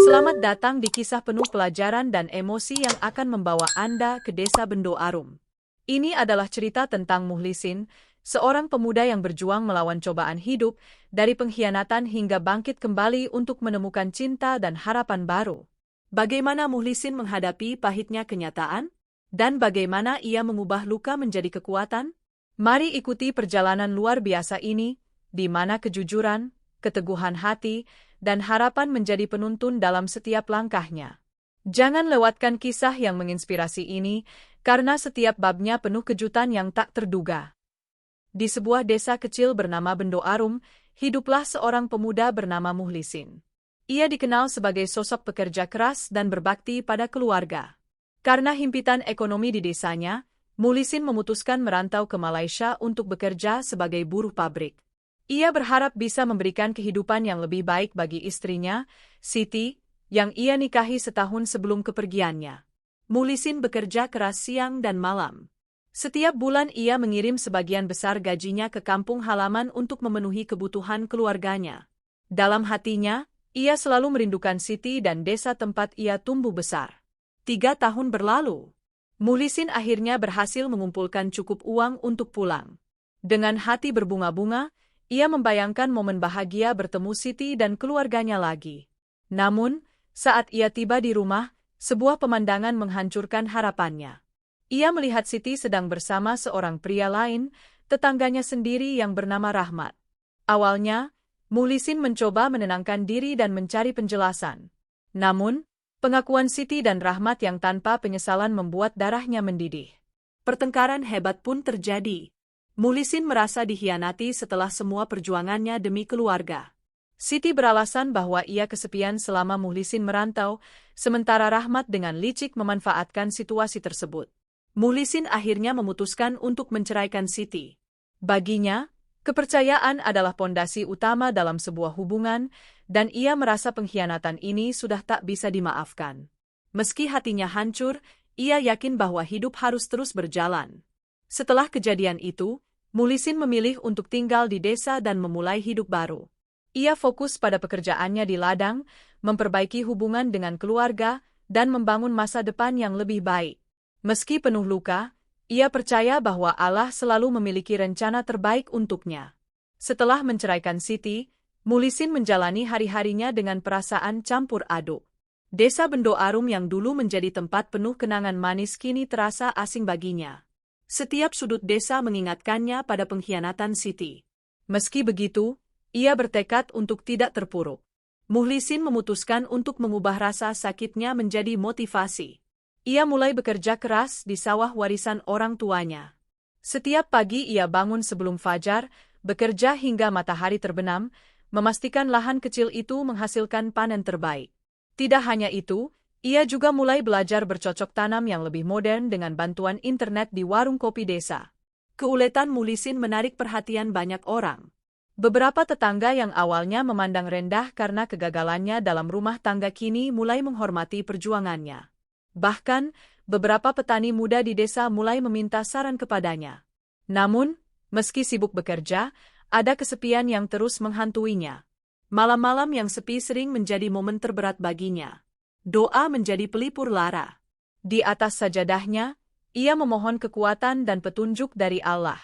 Selamat datang di kisah penuh pelajaran dan emosi yang akan membawa Anda ke desa Bendo Arum. Ini adalah cerita tentang Muhlisin, seorang pemuda yang berjuang melawan cobaan hidup, dari pengkhianatan hingga bangkit kembali untuk menemukan cinta dan harapan baru. Bagaimana Muhlisin menghadapi pahitnya kenyataan? Dan bagaimana ia mengubah luka menjadi kekuatan? Mari ikuti perjalanan luar biasa ini, di mana kejujuran, keteguhan hati, dan harapan menjadi penuntun dalam setiap langkahnya. Jangan lewatkan kisah yang menginspirasi ini, karena setiap babnya penuh kejutan yang tak terduga. Di sebuah desa kecil bernama Bendo Arum, hiduplah seorang pemuda bernama Muhlisin. Ia dikenal sebagai sosok pekerja keras dan berbakti pada keluarga. Karena himpitan ekonomi di desanya, Muhlisin memutuskan merantau ke Malaysia untuk bekerja sebagai buruh pabrik. Ia berharap bisa memberikan kehidupan yang lebih baik bagi istrinya, Siti, yang ia nikahi setahun sebelum kepergiannya. Muhlisin bekerja keras siang dan malam. Setiap bulan ia mengirim sebagian besar gajinya ke kampung halaman untuk memenuhi kebutuhan keluarganya. Dalam hatinya, ia selalu merindukan Siti dan desa tempat ia tumbuh besar. 3 tahun berlalu. Muhlisin akhirnya berhasil mengumpulkan cukup uang untuk pulang. Dengan hati berbunga-bunga, ia membayangkan momen bahagia bertemu Siti dan keluarganya lagi. Namun, saat ia tiba di rumah, sebuah pemandangan menghancurkan harapannya. Ia melihat Siti sedang bersama seorang pria lain, tetangganya sendiri yang bernama Rahmat. Awalnya, Muhlisin mencoba menenangkan diri dan mencari penjelasan. Namun, pengakuan Siti dan Rahmat yang tanpa penyesalan membuat darahnya mendidih. Pertengkaran hebat pun terjadi. Muhlisin merasa dikhianati setelah semua perjuangannya demi keluarga. Siti beralasan bahwa ia kesepian selama Muhlisin merantau, sementara Rahmat dengan licik memanfaatkan situasi tersebut. Muhlisin akhirnya memutuskan untuk menceraikan Siti. Baginya, kepercayaan adalah pondasi utama dalam sebuah hubungan, dan ia merasa pengkhianatan ini sudah tak bisa dimaafkan. Meski hatinya hancur, ia yakin bahwa hidup harus terus berjalan. Setelah kejadian itu, Muhlisin memilih untuk tinggal di desa dan memulai hidup baru. Ia fokus pada pekerjaannya di ladang, memperbaiki hubungan dengan keluarga, dan membangun masa depan yang lebih baik. Meski penuh luka, ia percaya bahwa Allah selalu memiliki rencana terbaik untuknya. Setelah menceraikan Siti, Muhlisin menjalani hari-harinya dengan perasaan campur aduk. Desa Bendo Arum yang dulu menjadi tempat penuh kenangan manis kini terasa asing baginya. Setiap sudut desa mengingatkannya pada pengkhianatan Siti. Meski begitu, ia bertekad untuk tidak terpuruk. Muhlisin memutuskan untuk mengubah rasa sakitnya menjadi motivasi. Ia mulai bekerja keras di sawah warisan orang tuanya. Setiap pagi ia bangun sebelum fajar, bekerja hingga matahari terbenam, memastikan lahan kecil itu menghasilkan panen terbaik. Tidak hanya itu, ia juga mulai belajar bercocok tanam yang lebih modern dengan bantuan internet di warung kopi desa. Keuletan Muhlisin menarik perhatian banyak orang. Beberapa tetangga yang awalnya memandang rendah karena kegagalannya dalam rumah tangga kini mulai menghormati perjuangannya. Bahkan, beberapa petani muda di desa mulai meminta saran kepadanya. Namun, meski sibuk bekerja, ada kesepian yang terus menghantuinya. Malam-malam yang sepi sering menjadi momen terberat baginya. Doa menjadi pelipur lara. Di atas sajadahnya, ia memohon kekuatan dan petunjuk dari Allah.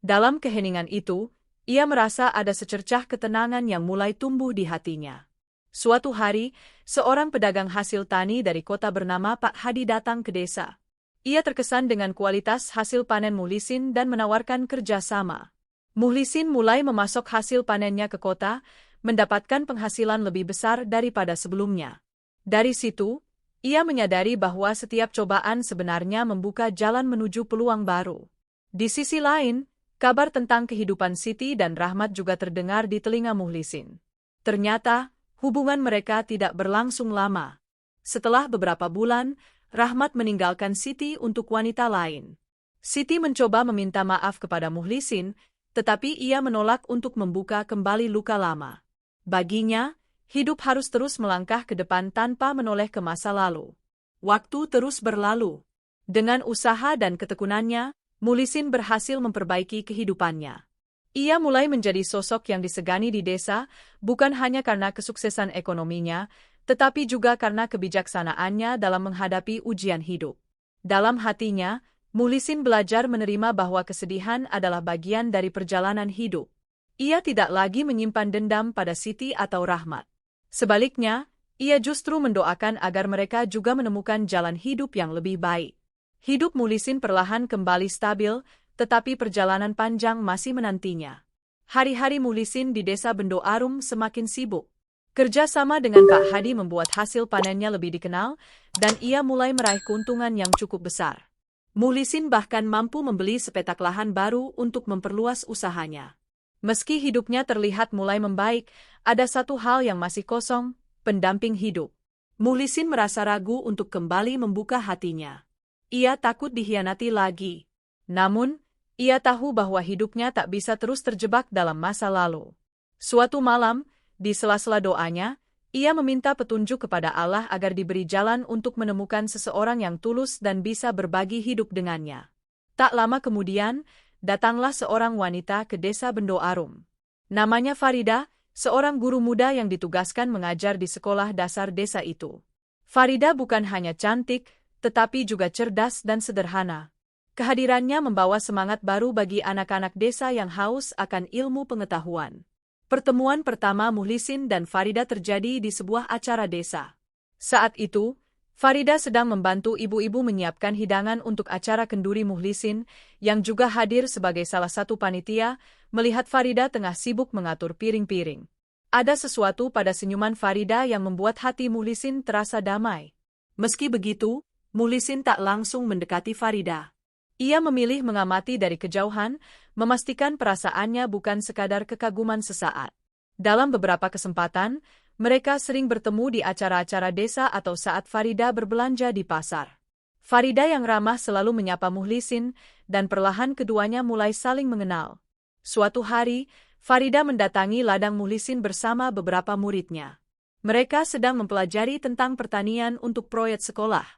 Dalam keheningan itu, ia merasa ada secercah ketenangan yang mulai tumbuh di hatinya. Suatu hari, seorang pedagang hasil tani dari kota bernama Pak Hadi datang ke desa. Ia terkesan dengan kualitas hasil panen Muhlisin dan menawarkan kerjasama. Muhlisin mulai memasok hasil panennya ke kota, mendapatkan penghasilan lebih besar daripada sebelumnya. Dari situ, ia menyadari bahwa setiap cobaan sebenarnya membuka jalan menuju peluang baru. Di sisi lain, kabar tentang kehidupan Siti dan Rahmat juga terdengar di telinga Muhlisin. Ternyata, hubungan mereka tidak berlangsung lama. Setelah beberapa bulan, Rahmat meninggalkan Siti untuk wanita lain. Siti mencoba meminta maaf kepada Muhlisin, tetapi ia menolak untuk membuka kembali luka lama. Baginya, hidup harus terus melangkah ke depan tanpa menoleh ke masa lalu. Waktu terus berlalu. Dengan usaha dan ketekunannya, Muhlisin berhasil memperbaiki kehidupannya. Ia mulai menjadi sosok yang disegani di desa, bukan hanya karena kesuksesan ekonominya, tetapi juga karena kebijaksanaannya dalam menghadapi ujian hidup. Dalam hatinya, Muhlisin belajar menerima bahwa kesedihan adalah bagian dari perjalanan hidup. Ia tidak lagi menyimpan dendam pada Siti atau Rahmat. Sebaliknya, ia justru mendoakan agar mereka juga menemukan jalan hidup yang lebih baik. Hidup Muhlisin perlahan kembali stabil, tetapi perjalanan panjang masih menantinya. Hari-hari Muhlisin di Desa Bendo Arum semakin sibuk. Kerjasama dengan Pak Hadi membuat hasil panennya lebih dikenal, dan ia mulai meraih keuntungan yang cukup besar. Muhlisin bahkan mampu membeli sepetak lahan baru untuk memperluas usahanya. Meski hidupnya terlihat mulai membaik, ada satu hal yang masih kosong, pendamping hidup. Muhlisin merasa ragu untuk kembali membuka hatinya. Ia takut dikhianati lagi. Namun, ia tahu bahwa hidupnya tak bisa terus terjebak dalam masa lalu. Suatu malam, di sela-sela doanya, ia meminta petunjuk kepada Allah agar diberi jalan untuk menemukan seseorang yang tulus dan bisa berbagi hidup dengannya. Tak lama kemudian, datanglah seorang wanita ke Desa Bendo Arum. Namanya Farida, seorang guru muda yang ditugaskan mengajar di sekolah dasar desa itu. Farida bukan hanya cantik, tetapi juga cerdas dan sederhana. Kehadirannya membawa semangat baru bagi anak-anak desa yang haus akan ilmu pengetahuan. Pertemuan pertama Muhlisin dan Farida terjadi di sebuah acara desa. Saat itu, Farida sedang membantu ibu-ibu menyiapkan hidangan untuk acara kenduri Muhlisin, yang juga hadir sebagai salah satu panitia, melihat Farida tengah sibuk mengatur piring-piring. Ada sesuatu pada senyuman Farida yang membuat hati Muhlisin terasa damai. Meski begitu, Muhlisin tak langsung mendekati Farida. Ia memilih mengamati dari kejauhan, memastikan perasaannya bukan sekadar kekaguman sesaat. Dalam beberapa kesempatan, mereka sering bertemu di acara-acara desa atau saat Farida berbelanja di pasar. Farida yang ramah selalu menyapa Muhlisin, dan perlahan keduanya mulai saling mengenal. Suatu hari, Farida mendatangi ladang Muhlisin bersama beberapa muridnya. Mereka sedang mempelajari tentang pertanian untuk proyek sekolah.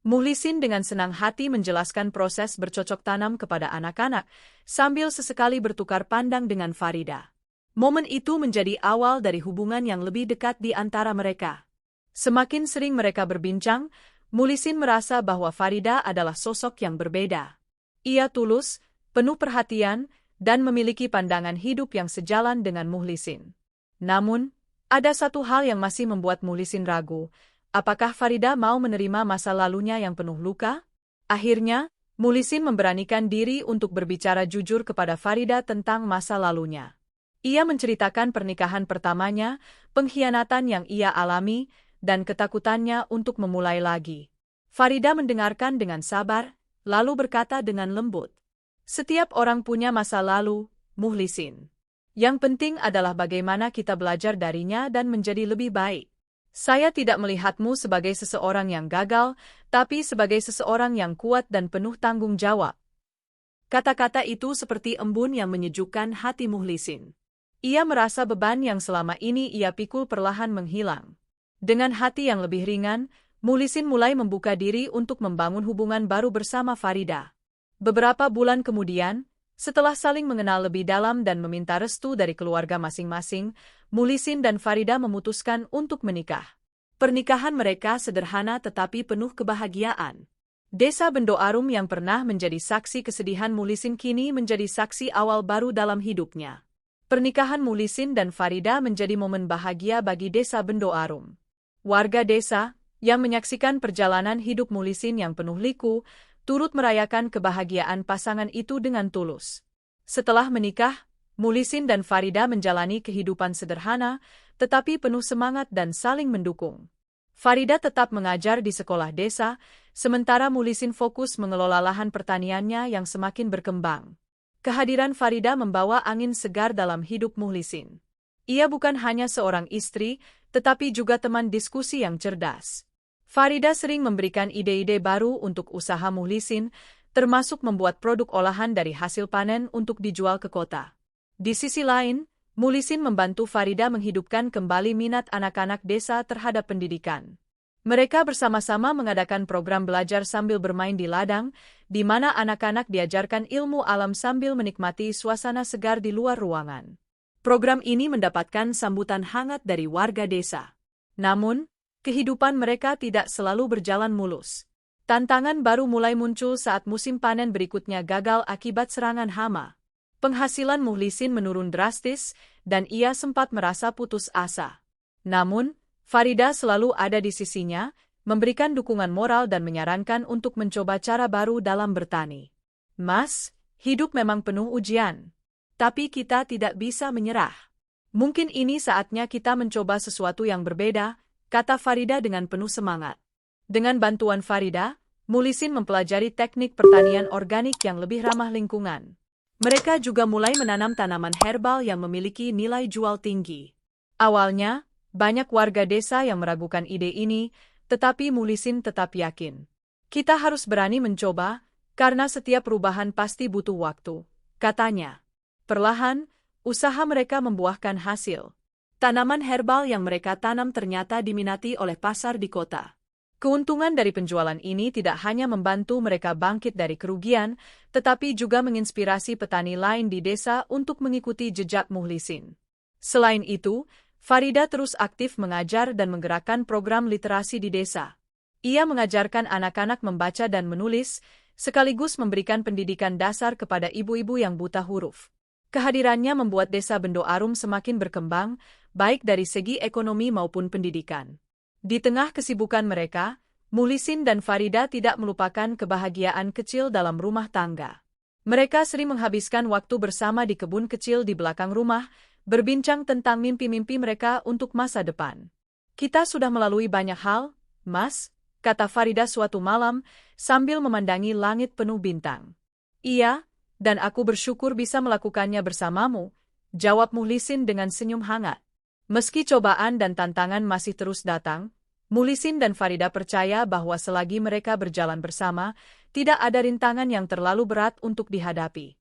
Muhlisin dengan senang hati menjelaskan proses bercocok tanam kepada anak-anak, sambil sesekali bertukar pandang dengan Farida. Momen itu menjadi awal dari hubungan yang lebih dekat di antara mereka. Semakin sering mereka berbincang, Muhlisin merasa bahwa Farida adalah sosok yang berbeda. Ia tulus, penuh perhatian, dan memiliki pandangan hidup yang sejalan dengan Muhlisin. Namun, ada satu hal yang masih membuat Muhlisin ragu. Apakah Farida mau menerima masa lalunya yang penuh luka? Akhirnya, Muhlisin memberanikan diri untuk berbicara jujur kepada Farida tentang masa lalunya. Ia menceritakan pernikahan pertamanya, pengkhianatan yang ia alami, dan ketakutannya untuk memulai lagi. Farida mendengarkan dengan sabar, lalu berkata dengan lembut, "Setiap orang punya masa lalu, Muhlisin. Yang penting adalah bagaimana kita belajar darinya dan menjadi lebih baik. Saya tidak melihatmu sebagai seseorang yang gagal, tapi sebagai seseorang yang kuat dan penuh tanggung jawab." Kata-kata itu seperti embun yang menyejukkan hati Muhlisin. Ia merasa beban yang selama ini ia pikul perlahan menghilang. Dengan hati yang lebih ringan, Muhlisin mulai membuka diri untuk membangun hubungan baru bersama Farida. Beberapa bulan kemudian, setelah saling mengenal lebih dalam dan meminta restu dari keluarga masing-masing, Muhlisin dan Farida memutuskan untuk menikah. Pernikahan mereka sederhana tetapi penuh kebahagiaan. Desa Bendo Arum yang pernah menjadi saksi kesedihan Muhlisin kini menjadi saksi awal baru dalam hidupnya. Pernikahan Muhlisin dan Farida menjadi momen bahagia bagi Desa Bendo Arum. Warga desa, yang menyaksikan perjalanan hidup Muhlisin yang penuh liku, turut merayakan kebahagiaan pasangan itu dengan tulus. Setelah menikah, Muhlisin dan Farida menjalani kehidupan sederhana, tetapi penuh semangat dan saling mendukung. Farida tetap mengajar di sekolah desa, sementara Muhlisin fokus mengelola lahan pertaniannya yang semakin berkembang. Kehadiran Farida membawa angin segar dalam hidup Muhlisin. Ia bukan hanya seorang istri, tetapi juga teman diskusi yang cerdas. Farida sering memberikan ide-ide baru untuk usaha Muhlisin, termasuk membuat produk olahan dari hasil panen untuk dijual ke kota. Di sisi lain, Muhlisin membantu Farida menghidupkan kembali minat anak-anak desa terhadap pendidikan. Mereka bersama-sama mengadakan program belajar sambil bermain di ladang, di mana anak-anak diajarkan ilmu alam sambil menikmati suasana segar di luar ruangan. Program ini mendapatkan sambutan hangat dari warga desa. Namun, kehidupan mereka tidak selalu berjalan mulus. Tantangan baru mulai muncul saat musim panen berikutnya gagal akibat serangan hama. Penghasilan Muhlisin menurun drastis, dan ia sempat merasa putus asa. Namun, Farida selalu ada di sisinya, memberikan dukungan moral dan menyarankan untuk mencoba cara baru dalam bertani. Mas, hidup memang penuh ujian. Tapi kita tidak bisa menyerah. Mungkin ini saatnya kita mencoba sesuatu yang berbeda, kata Farida dengan penuh semangat. Dengan bantuan Farida, Muhlisin mempelajari teknik pertanian organik yang lebih ramah lingkungan. Mereka juga mulai menanam tanaman herbal yang memiliki nilai jual tinggi. Awalnya, banyak warga desa yang meragukan ide ini, tetapi Muhlisin tetap yakin. Kita harus berani mencoba, karena setiap perubahan pasti butuh waktu, katanya. Perlahan, usaha mereka membuahkan hasil. Tanaman herbal yang mereka tanam ternyata diminati oleh pasar di kota. Keuntungan dari penjualan ini tidak hanya membantu mereka bangkit dari kerugian, tetapi juga menginspirasi petani lain di desa untuk mengikuti jejak Muhlisin. Selain itu, Farida terus aktif mengajar dan menggerakkan program literasi di desa. Ia mengajarkan anak-anak membaca dan menulis, sekaligus memberikan pendidikan dasar kepada ibu-ibu yang buta huruf. Kehadirannya membuat desa Bendo Arum semakin berkembang, baik dari segi ekonomi maupun pendidikan. Di tengah kesibukan mereka, Muhlisin dan Farida tidak melupakan kebahagiaan kecil dalam rumah tangga. Mereka sering menghabiskan waktu bersama di kebun kecil di belakang rumah, berbincang tentang mimpi-mimpi mereka untuk masa depan. Kita sudah melalui banyak hal, Mas, kata Farida suatu malam, sambil memandangi langit penuh bintang. Iya, dan aku bersyukur bisa melakukannya bersamamu, jawab Muhlisin dengan senyum hangat. Meski cobaan dan tantangan masih terus datang, Muhlisin dan Farida percaya bahwa selagi mereka berjalan bersama, tidak ada rintangan yang terlalu berat untuk dihadapi.